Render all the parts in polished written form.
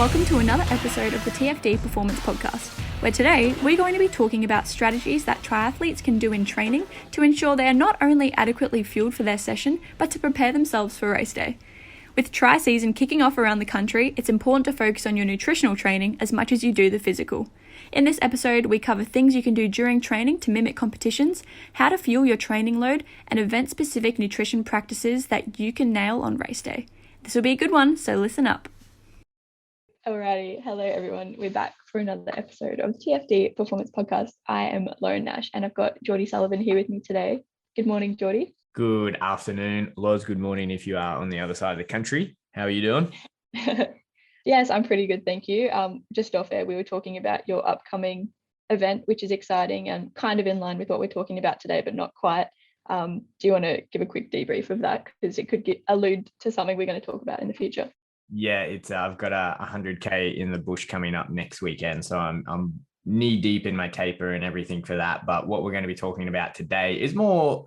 Welcome to another episode of the TFD Performance Podcast, where today we're going to be talking about strategies that triathletes can do in training to ensure they are not only adequately fueled for their session, but to prepare themselves for race day. With tri-season kicking off around the country, it's important to focus on your nutritional training as much as you do the physical. In this episode, we cover things you can do during training to mimic competitions, how to fuel your training load, and event-specific nutrition practices that you can nail on race day. This will be a good one, so listen up. Alrighty, hello everyone. We're back for another episode of the TFD Performance Podcast. I am Lauren Nash and I've got Geordie Sullivan here with me today. Good morning, Geordie. Good afternoon, Loz. Good morning if you are on the other side of the country. How are you doing? Yes, I'm pretty good, thank you. Just off air, we were talking about your upcoming event, which is exciting and kind of in line with what we're talking about today, but not quite. Do you want to give a quick debrief of that? Because it could allude to something we're going to talk about in the future. Yeah, it's I've got a 100K in the bush coming up next weekend, so I'm knee deep in my taper and everything for that. But what we're going to be talking about today is more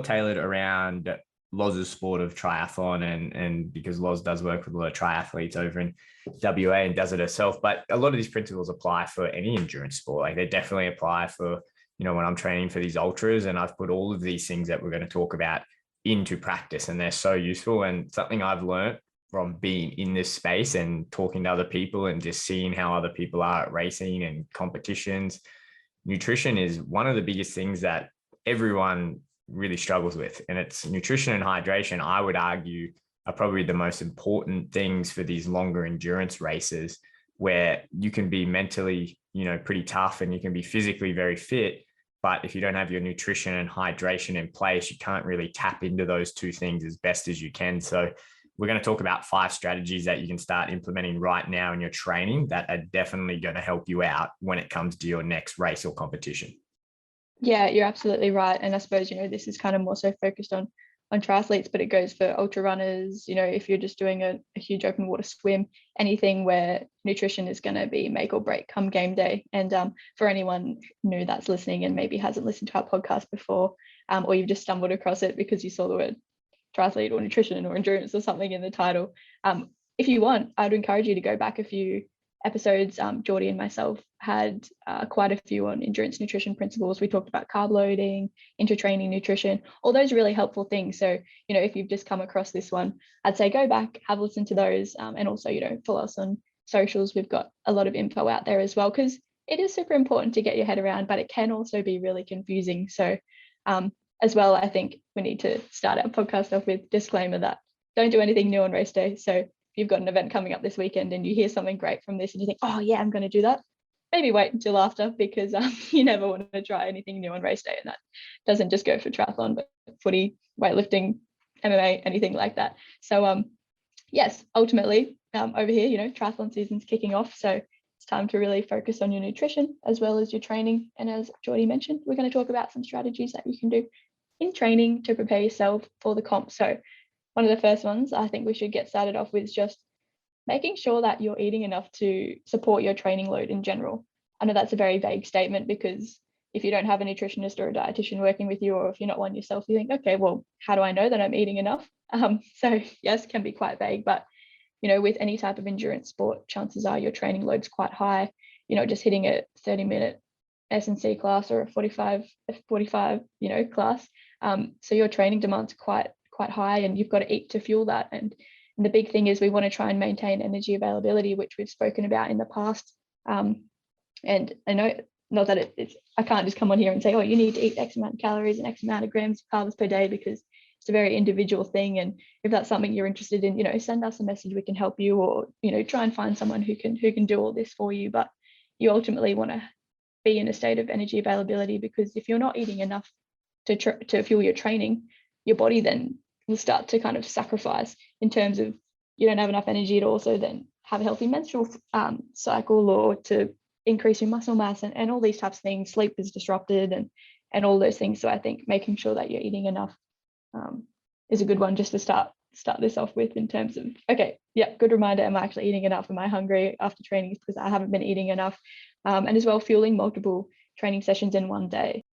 tailored around Loz's sport of triathlon, and because Loz does work with a lot of triathletes over in WA and does it herself. But a lot of these principles apply for any endurance sport. Like they definitely apply for, when I'm training for these ultras, and I've put all of these things that we're going to talk about into practice, and they're so useful. And something I've learned from being in this space and talking to other people and just seeing how other people are at racing and competitions, nutrition is one of the biggest things that everyone really struggles with. And it's nutrition and hydration, I would argue, are probably the most important things for these longer endurance races, where you can be mentally, pretty tough and you can be physically very fit. But if you don't have your nutrition and hydration in place, you can't really tap into those two things as best as you can. So we're going to talk about 5 strategies that you can start implementing right now in your training that are definitely going to help you out when it comes to your next race or competition. Yeah, you're absolutely right. And I suppose, this is kind of more so focused on triathletes, but it goes for ultra runners, if you're just doing a huge open water swim, anything where nutrition is going to be make or break come game day. And for anyone new that's listening and maybe hasn't listened to our podcast before, or you've just stumbled across it because you saw the word triathlete or nutrition or endurance or something in the title, if you want, I'd encourage you to go back a few episodes. Geordie and myself had quite a few on endurance nutrition principles. We talked about carb loading, inter-training nutrition, all those really helpful things. So, if you've just come across this one, I'd say go back, have a listen to those, and also, follow us on socials. We've got a lot of info out there as well, because it is super important to get your head around, but it can also be really confusing. So as well, I think we need to start our podcast off with disclaimer that don't do anything new on race day. So if you've got an event coming up this weekend and you hear something great from this and you think, oh yeah, I'm going to do that, maybe wait until after, because you never want to try anything new on race day. And that doesn't just go for triathlon, but footy, weightlifting, MMA, anything like that. So yes, ultimately over here, triathlon season's kicking off. So it's time to really focus on your nutrition as well as your training. And as Geordie mentioned, we're going to talk about some strategies that you can do in training to prepare yourself for the comp. So one of the first ones I think we should get started off with is just making sure that you're eating enough to support your training load in general. I know that's a very vague statement, because if you don't have a nutritionist or a dietitian working with you, or if you're not one yourself, you think, okay, well, how do I know that I'm eating enough? So yes, can be quite vague, but with any type of endurance sport, chances are your training load's quite high. Just hitting a 30-minute S&C class or a 45 class. So your training demand's quite high, and you've got to eat to fuel that. And the big thing is we want to try and maintain energy availability, which we've spoken about in the past. And I know not that I can't just come on here and say, oh, you need to eat X amount of calories and X amount of grams of carbs per day, because it's a very individual thing. And if that's something you're interested in, send us a message, we can help you, or try and find someone who can do all this for you. But you ultimately want to be in a state of energy availability, because if you're not eating enough to fuel your training, your body then will start to kind of sacrifice in terms of you don't have enough energy to also then have a healthy menstrual cycle, or to increase your muscle mass, and all these types of things. Sleep is disrupted and all those things. So I think making sure that you're eating enough is a good one just to start this off with, in terms of, okay, yeah, good reminder, am I actually eating enough? Am I hungry after training? Because I haven't been eating enough. And as well, fueling multiple training sessions in one day.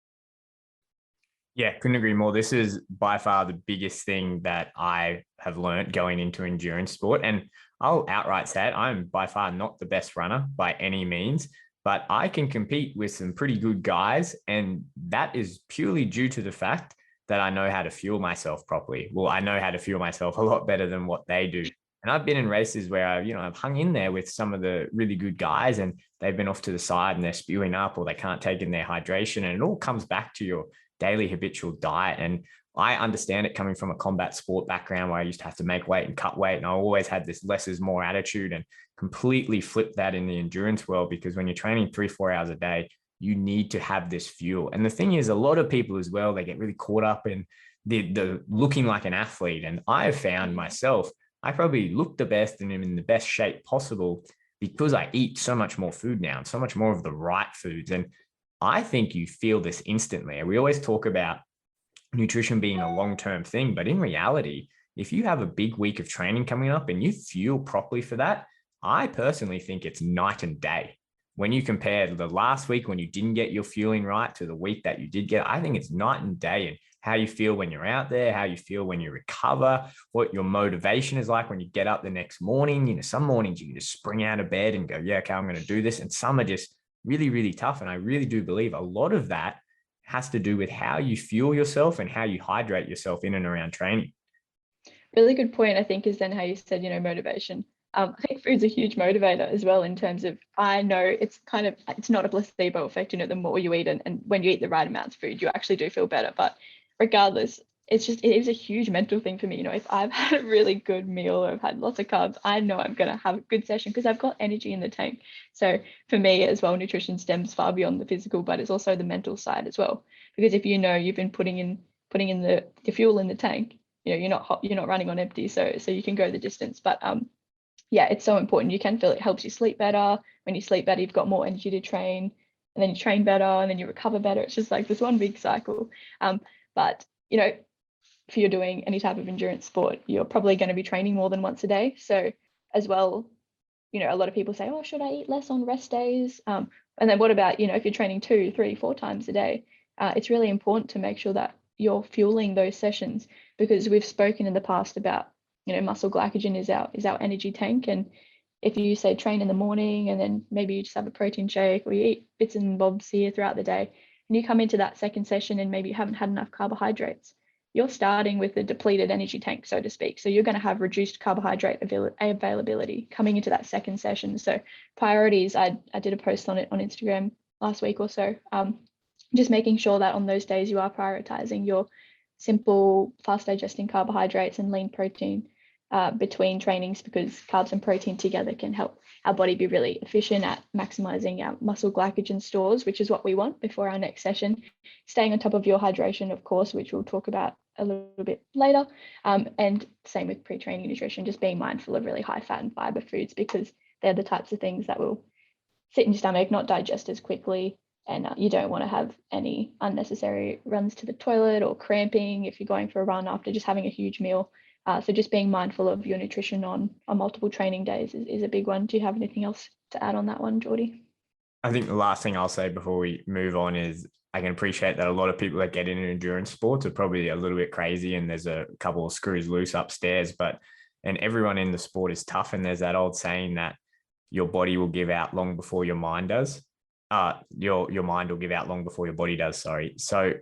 Yeah, couldn't agree more. This is by far the biggest thing that I have learned going into endurance sport. And I'll outright say it, I'm by far not the best runner by any means, but I can compete with some pretty good guys. And that is purely due to the fact that I know how to fuel myself properly. Well, I know how to fuel myself a lot better than what they do. And I've been in races where I've hung in there with some of the really good guys and they've been off to the side and they're spewing up or they can't take in their hydration. And it all comes back to your daily habitual diet. And I understand it coming from a combat sport background where I used to have to make weight and cut weight. And I always had this less is more attitude and completely flipped that in the endurance world, because when you're training 3-4 hours a day, you need to have this fuel. And the thing is, a lot of people as well, they get really caught up in the looking like an athlete. And I have found myself, I probably look the best and am in the best shape possible because I eat so much more food now and so much more of the right foods. And I think you feel this instantly. We always talk about nutrition being a long-term thing, but in reality, if you have a big week of training coming up and you fuel properly for that, I personally think it's night and day. When you compare the last week when you didn't get your fueling right to the week that you did get, I think it's night and day. And how you feel when you're out there, how you feel when you recover, what your motivation is like when you get up the next morning. Some mornings you can just spring out of bed and go, yeah, okay, I'm going to do this. And some are just really, really tough. And I really do believe a lot of that has to do with how you fuel yourself and how you hydrate yourself in and around training. Really good point, I think, is then how you said, motivation. I think food's a huge motivator as well, in terms of, I know it's not a placebo effect, the more you eat and when you eat the right amounts of food, you actually do feel better. But regardless, it is a huge mental thing for me. If I've had a really good meal or I've had lots of carbs, I know I'm going to have a good session because I've got energy in the tank. So for me as well, nutrition stems far beyond the physical, but it's also the mental side as well. Because if you've been putting in the fuel in the tank, you're not running on empty, so you can go the distance. But yeah, it's so important. You can feel it helps you sleep better. When you sleep better, you've got more energy to train, and then you train better, and then you recover better. It's just like this one big cycle. But if you're doing any type of endurance sport, you're probably going to be training more than once a day. So as well, a lot of people say, oh, should I eat less on rest days? And then what about, if you're training 2, 3, 4 times a day? It's really important to make sure that you're fueling those sessions, because we've spoken in the past about, muscle glycogen is our energy tank. And if you say train in the morning and then maybe you just have a protein shake or you eat bits and bobs here throughout the day, and you come into that second session and maybe you haven't had enough carbohydrates, you're starting with a depleted energy tank, so to speak. So you're going to have reduced carbohydrate availability coming into that second session. So priorities, I did a post on it on Instagram last week or so, just making sure that on those days you are prioritizing your simple, fast digesting carbohydrates and lean protein between trainings, because carbs and protein together can help our body be really efficient at maximizing our muscle glycogen stores, which is what we want before our next session. Staying on top of your hydration, of course, which we'll talk about a little bit later. And same with pre-training nutrition, just being mindful of really high fat and fiber foods, because they're the types of things that will sit in your stomach, not digest as quickly. And you don't want to have any unnecessary runs to the toilet or cramping if you're going for a run after just having a huge meal. So just being mindful of your nutrition on multiple training days is a big one. Do you have anything else to add on that one, Geordie? I think the last thing I'll say before we move on is I can appreciate that a lot of people that get into endurance sports are probably a little bit crazy and there's a couple of screws loose upstairs, and everyone in the sport is tough. And there's that old saying that your body will give out long before your mind does. Your mind will give out long before your body does. Sorry. So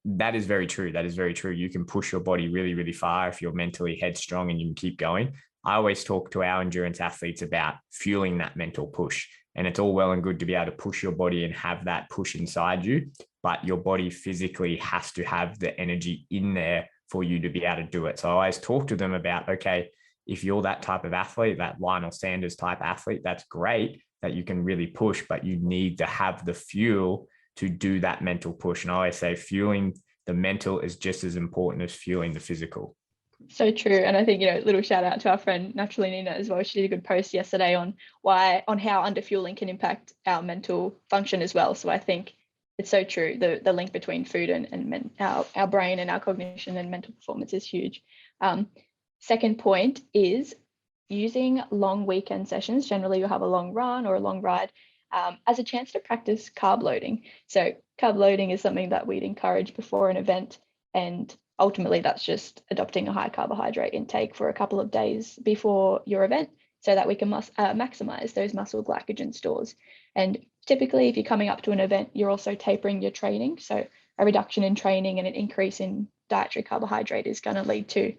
that is very true. That is very true. You can push your body really, really far if you're mentally headstrong and you can keep going. I always talk to our endurance athletes about fueling that mental push. And it's all well and good to be able to push your body and have that push inside you, but your body physically has to have the energy in there for you to be able to do it. So I always talk to them about, okay, if you're that type of athlete, that Lionel Sanders type athlete, that's great that you can really push, but you need to have the fuel to do that mental push. And I always say fueling the mental is just as important as fueling the physical. So true. And I think, little shout out to our friend Naturally Nina as well. She did a good post yesterday on how underfueling can impact our mental function as well. So I think it's so true. The link between food and our brain and our cognition and mental performance is huge. Second point is using long weekend sessions. Generally, you'll have a long run or a long ride as a chance to practice carb loading. So carb loading is something that we'd encourage before an event. And ultimately, that's just adopting a high carbohydrate intake for a couple of days before your event so that we can maximize those muscle glycogen stores. And typically, if you're coming up to an event, you're also tapering your training. So a reduction in training and an increase in dietary carbohydrate is going to lead to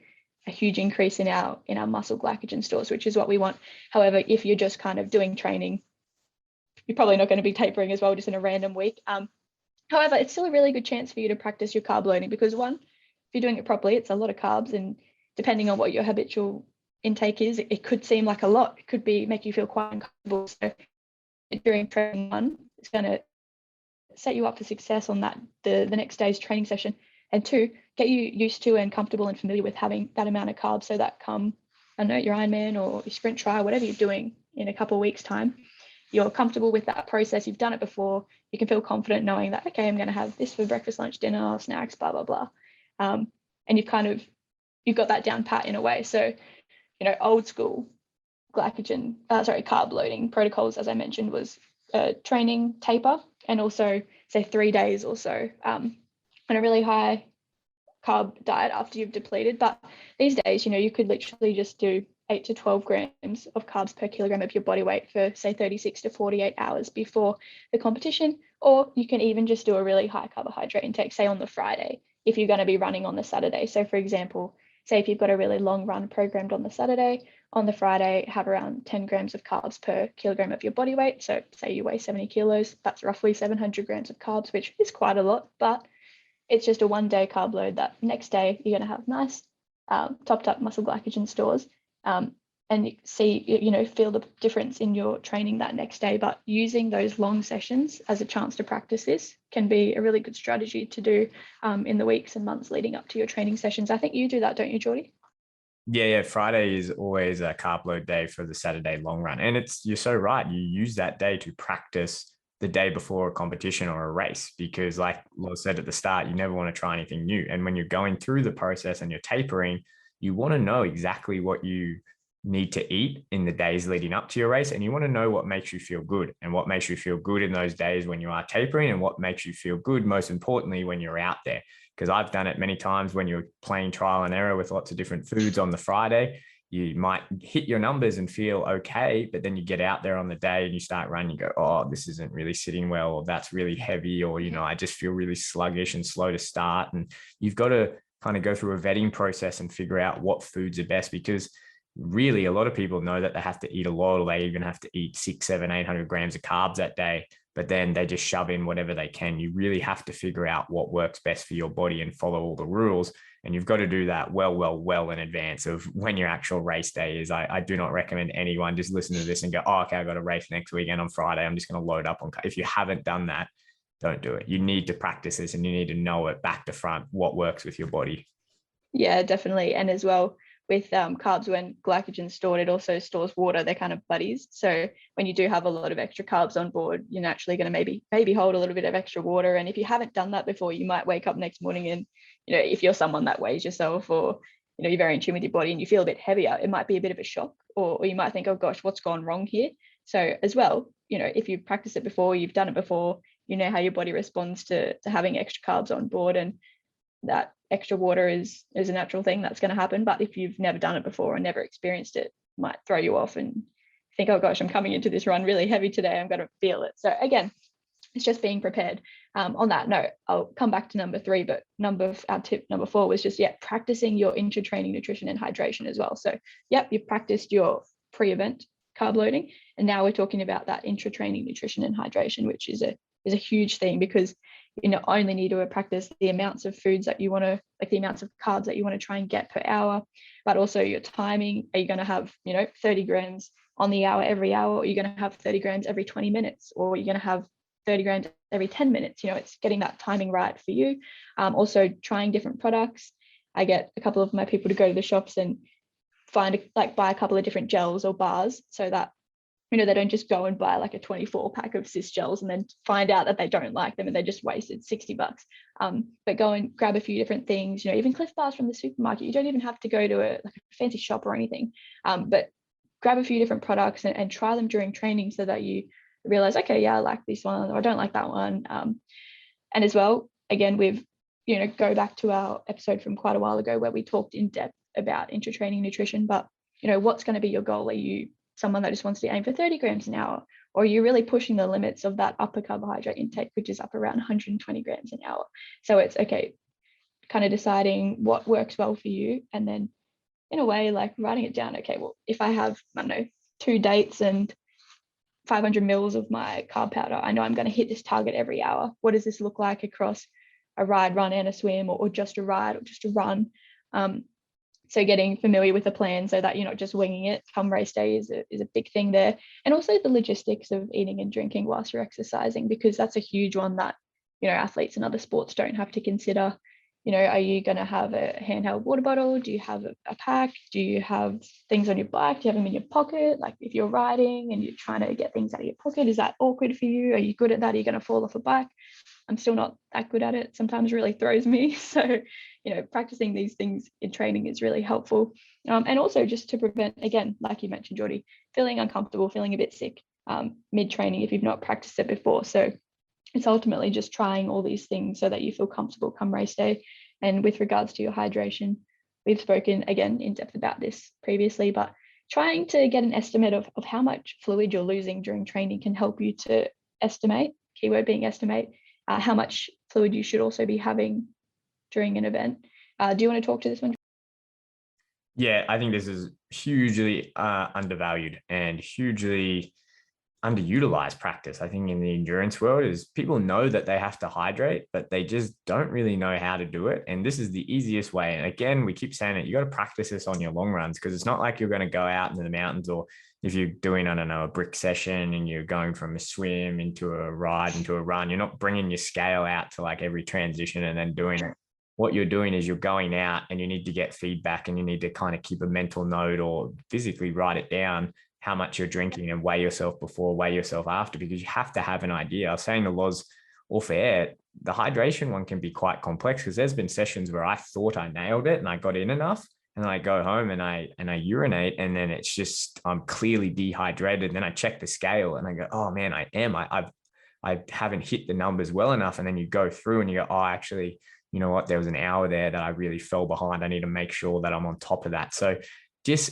a huge increase in our muscle glycogen stores, which is what we want. However, if you're just kind of doing training, you're probably not going to be tapering as well, just in a random week. However, it's still a really good chance for you to practice your carb loading because one, if you're doing it properly, it's a lot of carbs, and depending on what your habitual intake is, it could seem like a lot. It could make you feel quite uncomfortable. So during training one, it's going to set you up for success on that the next day's training session. And two, get you used to and comfortable and familiar with having that amount of carbs so that come, I don't know, your Ironman or your sprint trial, whatever you're doing in a couple of weeks' time, you're comfortable with that process. You've done it before. You can feel confident knowing that, okay, I'm going to have this for breakfast, lunch, dinner, snacks, blah, blah, blah. And you've got that down pat in a way. So, old school carb loading protocols, as I mentioned, was training, taper, and also say 3 days or so on a really high carb diet after you've depleted. But these days, you could literally just do 8 to 12 grams of carbs per kilogram of your body weight for say 36 to 48 hours before the competition, or you can even just do a really high carbohydrate intake, say on the Friday, if you're going to be running on the Saturday. So for example, say if you've got a really long run programmed on the Saturday, on the Friday, have around 10 grams of carbs per kilogram of your body weight. So say you weigh 70 kilos, that's roughly 700 grams of carbs, which is quite a lot, but it's just a 1 day carb load that next day you're going to have nice topped up muscle glycogen stores. And you see, feel the difference in your training that next day. But using those long sessions as a chance to practice this can be a really good strategy to do in the weeks and months leading up to your training sessions. I think you do that, don't you, Geordie? Yeah. Friday is always a carb load day for the Saturday long run. And you're so right. You use that day to practice the day before a competition or a race, because like Loz said at the start, you never want to try anything new. And when you're going through the process and you're tapering, you want to know exactly what you need to eat in the days leading up to your race. And you want to know what makes you feel good, and what makes you feel good in those days when you are tapering, and what makes you feel good, most importantly, when you're out there. Because I've done it many times when you're playing trial and error with lots of different foods on the Friday. You might hit your numbers and feel okay, but then you get out there on the day and you start running, you go, oh, this isn't really sitting well, or that's really heavy, or, I just feel really sluggish and slow to start. And you've got to kind of go through a vetting process and figure out what foods are best, because really a lot of people know that they have to eat a lot, or they even have to eat 600, 700, 800 grams of carbs that day, but then they just shove in whatever they can. You really have to figure out what works best for your body and follow all the rules. And you've got to do that well in advance of when your actual race day is. I do not recommend anyone just listen to this and go, oh, okay, I got a race next weekend on Friday, I'm just going to load up on. If you haven't done that, don't do it. You need to practice this, and you need to know it back to front, what works with your body. Yeah, definitely. And as well, with carbs, when glycogen stored, it also stores water. They're kind of buddies. So when you do have a lot of extra carbs on board, you're naturally going to maybe hold a little bit of extra water. And if you haven't done that before, you might wake up next morning and, if you're someone that weighs yourself, or, you're very in tune with your body and you feel a bit heavier, it might be a bit of a shock, or you might think, oh gosh, what's gone wrong here? So as well, if you practice it before, you've done it before, you know how your body responds to having extra carbs on board, and that extra water is a natural thing that's going to happen. But if you've never done it before or never experienced it, might throw you off and think, oh gosh, I'm coming into this run really heavy today, I'm going to feel it. So again, it's just being prepared. On that note, I'll come back to number 3, but tip number 4 was just practicing your intra-training nutrition and hydration as well. So you've practiced your pre-event carb loading, and now we're talking about that intra-training nutrition and hydration, which is a huge thing, because you not only need to practice the amounts of foods that you want to, like the amounts of carbs that you want to try and get per hour, but also your timing. Are you going to have 30 grams on the hour every hour, or are you going to have 30 grams every 20 minutes, or are you going to have 30 grams every 10 minutes? It's getting that timing right for you. Also trying different products. I get a couple of my people to go to the shops and buy a couple of different gels or bars, so that they don't just go and buy like a 24 pack of cis gels and then find out that they don't like them and they just wasted $60. But go and grab a few different things, even Cliff Bars from the supermarket. You don't even have to go to a fancy shop or anything, but grab a few different products and try them during training, so that you realize, okay, yeah, I like this one, or I don't like that one. And as well, again, with go back to our episode from quite a while ago where we talked in depth about intra-training nutrition, but what's going to be your goal? Are you someone that just wants to aim for 30 grams an hour, or are you really pushing the limits of that upper carbohydrate intake, which is up around 120 grams an hour? So it's okay, kind of deciding what works well for you, and then in a way like writing it down. Okay, well, if I have, I don't know, 2 dates and 500 mils of my carb powder, I know I'm going to hit this target every hour. What does this look like across a ride, run, and a swim, or just a ride or just a run? So getting familiar with the plan so that you're not just winging it come race day is a big thing there. And also the logistics of eating and drinking whilst you're exercising, because that's a huge one that, athletes in other sports don't have to consider. Are you going to have a handheld water bottle? Do you have a pack? Do you have things on your bike? Do you have them in your pocket? Like if you're riding and you're trying to get things out of your pocket, is that awkward for you? Are you good at that? Are you going to fall off a bike? I'm still not that good at it. Sometimes really throws me. So, practicing these things in training is really helpful. And also just to prevent, again, like you mentioned, Geordie, feeling uncomfortable, feeling a bit sick mid-training if you've not practiced it before. So it's ultimately just trying all these things so that you feel comfortable come race day. And with regards to your hydration, we've spoken again in depth about this previously, but trying to get an estimate of how much fluid you're losing during training can help you to estimate, keyword being estimate, how much fluid you should also be having during an event. Do you want to talk to this one? Yeah, I think this is hugely undervalued and hugely underutilized practice. I think in the endurance world is people know that they have to hydrate, but they just don't really know how to do it. And this is the easiest way. And again, we keep saying it, you got to practice this on your long runs, because it's not like you're going to go out into the mountains, or if you're doing, I don't know, a brick session and you're going from a swim into a ride, into a run, you're not bringing your scale out to like every transition and then doing it. What you're doing is you're going out and you need to get feedback, and you need to kind of keep a mental note or physically write it down how much you're drinking, and weigh yourself before, weigh yourself after, because you have to have an idea. I was saying to Loz off air, the hydration one can be quite complex, because there's been sessions where I thought I nailed it and I got in enough, and then I go home and I urinate, and then it's just, I'm clearly dehydrated. And then I check the scale and I go, oh man, I haven't hit the numbers well enough. And then you go through and you go, oh, actually, you know what, there was an hour there that I really fell behind. I need to make sure that I'm on top of that. So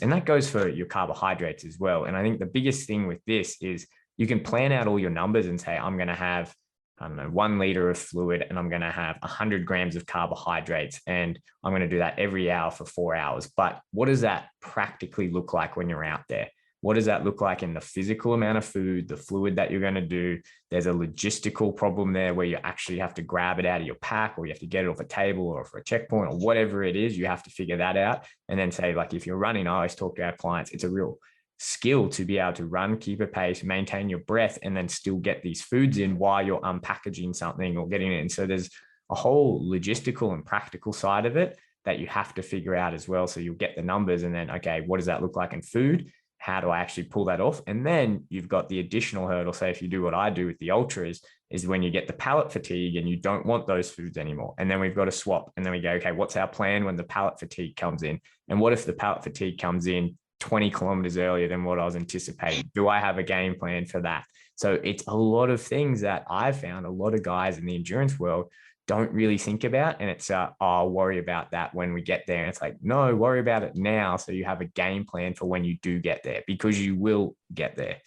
and that goes for your carbohydrates as well. And I think the biggest thing with this is you can plan out all your numbers and say, I'm going to have, I don't know, 1 liter of fluid, and I'm going to have 100 grams of carbohydrates, and I'm going to do that every hour for 4 hours. But what does that practically look like when you're out there? What does that look like in the physical amount of food, the fluid that you're going to do? There's a logistical problem there where you actually have to grab it out of your pack, or you have to get it off a table or for a checkpoint, or whatever it is. You have to figure that out. And then say, like, if you're running, I always talk to our clients, it's a real skill to be able to run, keep a pace, maintain your breath, and then still get these foods in while you're unpackaging something or getting it in. So there's a whole logistical and practical side of it that you have to figure out as well. So you'll get the numbers, and then, okay, what does that look like in food? How do I actually pull that off? And then you've got the additional hurdle. Say if you do what I do with the ultras, is when you get the palate fatigue and you don't want those foods anymore. And then we've got to swap. And then we go, okay, what's our plan when the palate fatigue comes in? And what if the palate fatigue comes in 20 kilometers earlier than what I was anticipating? Do I have a game plan for that? So it's a lot of things that I've found a lot of guys in the endurance world don't really think about. And it's, I'll worry about that when we get there. And it's like, no, worry about it now, so you have a game plan for when you do get there, because you will get there.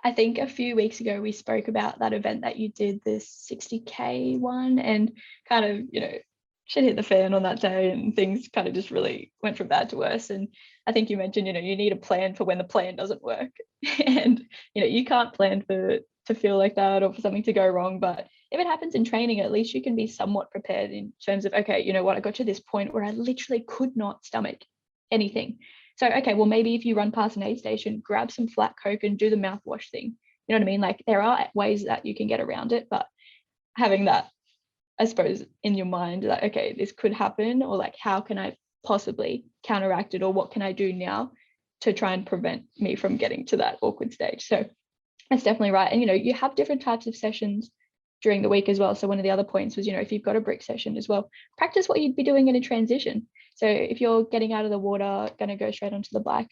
I think a few weeks ago, we spoke about that event that you did, this 60K one, and kind of, shit hit the fan on that day, and things kind of just really went from bad to worse. And I think you mentioned, you need a plan for when the plan doesn't work. And, you can't plan to feel like that or for something to go wrong. But if it happens in training, at least you can be somewhat prepared in terms of, okay, you know what, I got to this point where I literally could not stomach anything. So, okay, well, maybe if you run past an aid station, grab some flat Coke and do the mouthwash thing. You know what I mean? Like, there are ways that you can get around it, but having that, I suppose, in your mind, like, okay, this could happen, or like, how can I possibly counteract it, or what can I do now to try and prevent me from getting to that awkward stage? So that's definitely right. And, you have different types of sessions during the week as well. So one of the other points was, if you've got a brick session as well, practice what you'd be doing in a transition. So if you're getting out of the water, going to go straight onto the bike,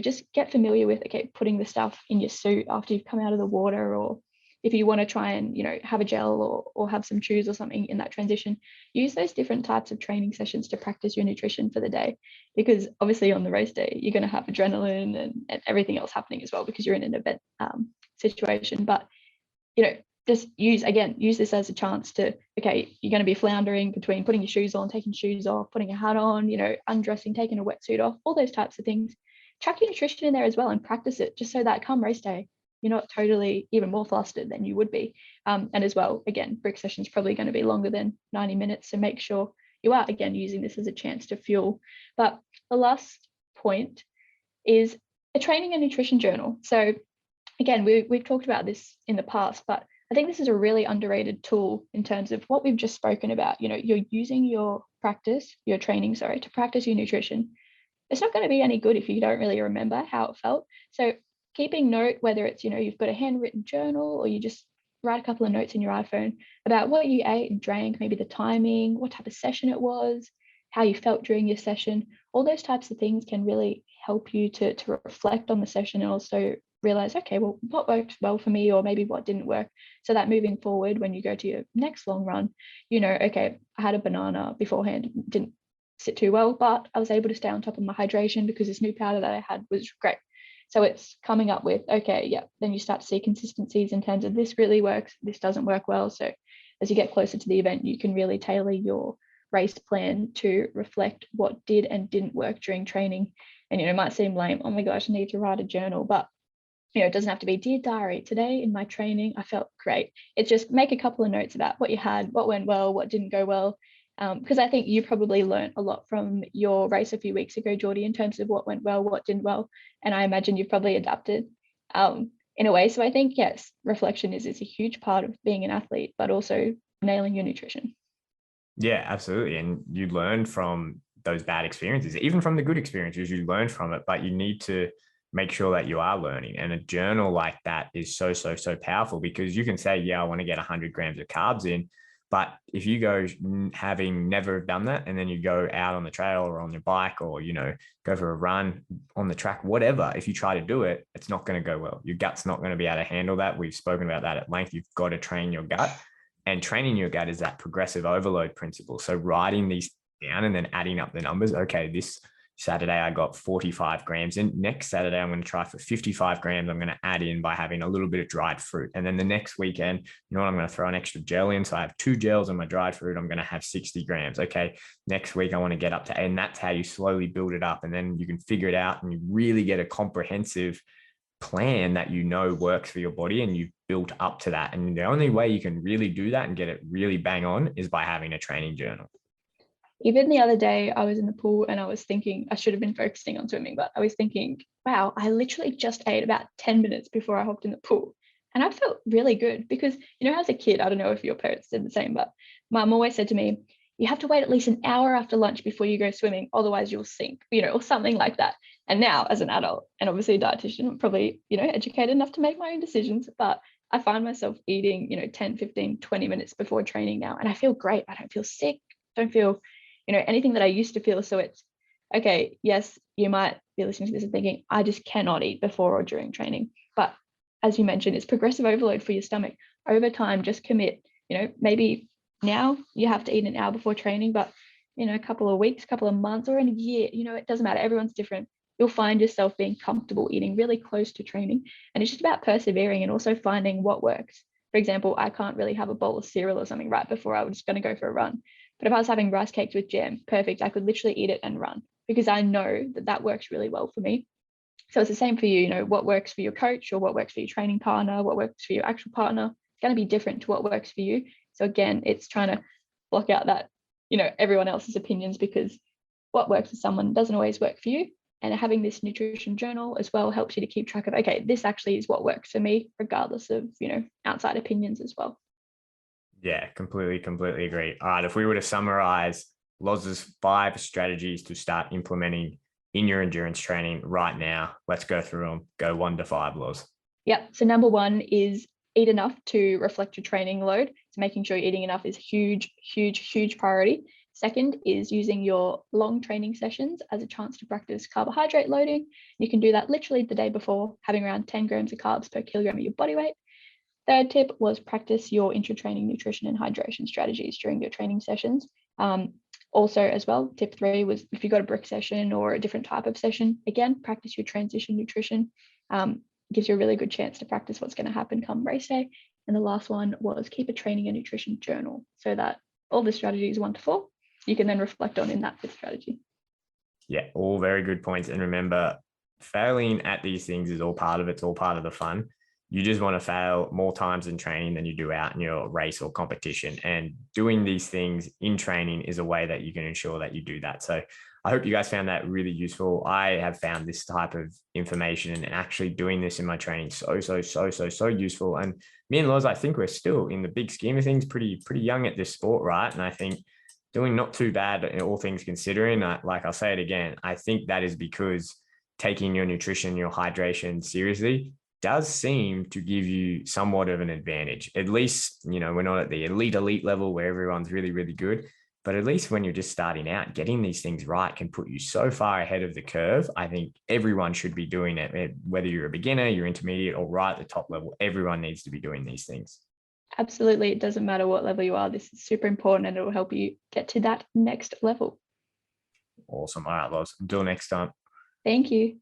just get familiar with, okay, putting the stuff in your suit after you've come out of the water, or if you want to try and, have a gel or have some chews or something in that transition, use those different types of training sessions to practice your nutrition for the day. Because obviously on the race day, you're going to have adrenaline and everything else happening as well, because you're in an event situation. But, just use this as a chance to, okay, you're going to be floundering between putting your shoes on, taking shoes off, putting a hat on, undressing, taking a wetsuit off, all those types of things. Track your nutrition in there as well and practice it, just so that come race day, you're not totally even more flustered than you would be. And as well, again, brick session is probably going to be longer than 90 minutes. So make sure you are, again, using this as a chance to fuel. But the last point is a training and nutrition journal. So again, we've talked about this in the past, but I think this is a really underrated tool in terms of what we've just spoken about. You're using your training, to practice your nutrition. It's not going to be any good if you don't really remember how it felt. So keeping note, whether it's, you've got a handwritten journal or you just write a couple of notes in your iPhone about what you ate and drank, maybe the timing, what type of session it was, how you felt during your session, all those types of things can really help you to reflect on the session and also realize, okay, well, what worked well for me or maybe what didn't work, so that moving forward when you go to your next long run, okay, I had a banana beforehand, didn't sit too well, but I was able to stay on top of my hydration because this new powder that I had was great. So it's coming up with, okay, yeah, then you start to see consistencies in terms of this really works, this doesn't work well. So as you get closer to the event, you can really tailor your race plan to reflect what did and didn't work during training. And it might seem lame, oh my gosh, I need to write a journal, but it doesn't have to be, dear diary, today in my training I felt great. It's just make a couple of notes about what you had, what went well, what didn't go well, because I think you probably learned a lot from your race a few weeks ago, Geordie, in terms of what went well, what didn't well, and I imagine you've probably adapted in a way. So I think, yes, reflection is a huge part of being an athlete, but also nailing your nutrition. Yeah, absolutely. And you learn from those bad experiences, even from the good experiences, you learn from it, but you need to make sure that you are learning. And a journal like that is so powerful, because you can say, yeah, I want to get 100 grams of carbs in. But if you go having never done that, and then you go out on the trail or on your bike or, go for a run on the track, whatever, if you try to do it, it's not going to go well. Your gut's not going to be able to handle that. We've spoken about that at length. You've got to train your gut. And training your gut is that progressive overload principle. So writing these down and then adding up the numbers. Okay, this Saturday I got 45 grams in. Next Saturday, I'm going to try for 55 grams. I'm going to add in by having a little bit of dried fruit. And then the next weekend, I'm going to throw an extra gel in. So I have 2 gels on my dried fruit. I'm going to have 60 grams. Okay, next week I want to get up to, and that's how you slowly build it up. And then you can figure it out and you really get a comprehensive plan that works for your body, and you've built up to that. And the only way you can really do that and get it really bang on is by having a training journal. Even the other day, I was in the pool and I was thinking I should have been focusing on swimming, but I was thinking, wow, I literally just ate about 10 minutes before I hopped in the pool. And I felt really good because, as a kid, I don't know if your parents did the same, but mum always said to me, you have to wait at least an hour after lunch before you go swimming, otherwise you'll sink, or something like that. And now as an adult and obviously a dietitian, I'm probably, educated enough to make my own decisions, but I find myself eating, 10, 15, 20 minutes before training now. And I feel great. I don't feel sick, don't feel, anything that I used to feel. So it's, okay, yes, you might be listening to this and thinking, I just cannot eat before or during training. But as you mentioned, it's progressive overload for your stomach. Over time, just commit, maybe now you have to eat an hour before training, but, a couple of weeks, couple of months, or in a year, it doesn't matter. Everyone's different. You'll find yourself being comfortable eating really close to training. And it's just about persevering and also finding what works. For example, I can't really have a bowl of cereal or something right before I was going to go for a run. But if I was having rice cakes with jam, perfect. I could literally eat it and run because I know that works really well for me. So it's the same for you, what works for your coach or what works for your training partner, what works for your actual partner, it's going to be different to what works for you. So again, it's trying to block out that, everyone else's opinions, because what works for someone doesn't always work for you. And having this nutrition journal as well helps you to keep track of, okay, this actually is what works for me, regardless of, outside opinions as well. Yeah, completely agree. All right, if we were to summarize Loz's 5 strategies to start implementing in your endurance training right now, let's go through them. Go 1 to 5, Loz. Yep. So number 1 is eat enough to reflect your training load. So making sure you're eating enough is huge priority. Second is using your long training sessions as a chance to practice carbohydrate loading. You can do that literally the day before, having around 10 grams of carbs per kilogram of your body weight. Third tip was practice your intra-training nutrition and hydration strategies during your training sessions. Also as well, tip 3 was if you got a brick session or a different type of session, again, practice your transition nutrition. Gives you a really good chance to practice what's going to happen come race day. And the last one was keep a training and nutrition journal so that all the strategies 1 to 4, you can then reflect on in that 5th strategy. Yeah, all very good points. And remember, failing at these things is all part of it. It's all part of the fun. You just want to fail more times in training than you do out in your race or competition. And doing these things in training is a way that you can ensure that you do that. So I hope you guys found that really useful. I have found this type of information and actually doing this in my training so useful. And me and Loz, I think we're still in the big scheme of things pretty young at this sport, right? And I think doing not too bad, all things considering. Like I'll say it again, I think that is because taking your nutrition, your hydration seriously does seem to give you somewhat of an advantage. At least, we're not at the elite level where everyone's really good, but at least when you're just starting out, getting these things right can put you so far ahead of the curve. I think everyone should be doing it, whether you're a beginner, you're intermediate, or right at the top level. Everyone needs to be doing these things. Absolutely. It doesn't matter what level you are. This is super important and it will help you get to that next level. Awesome. All right, Loz. Until next time. Thank you.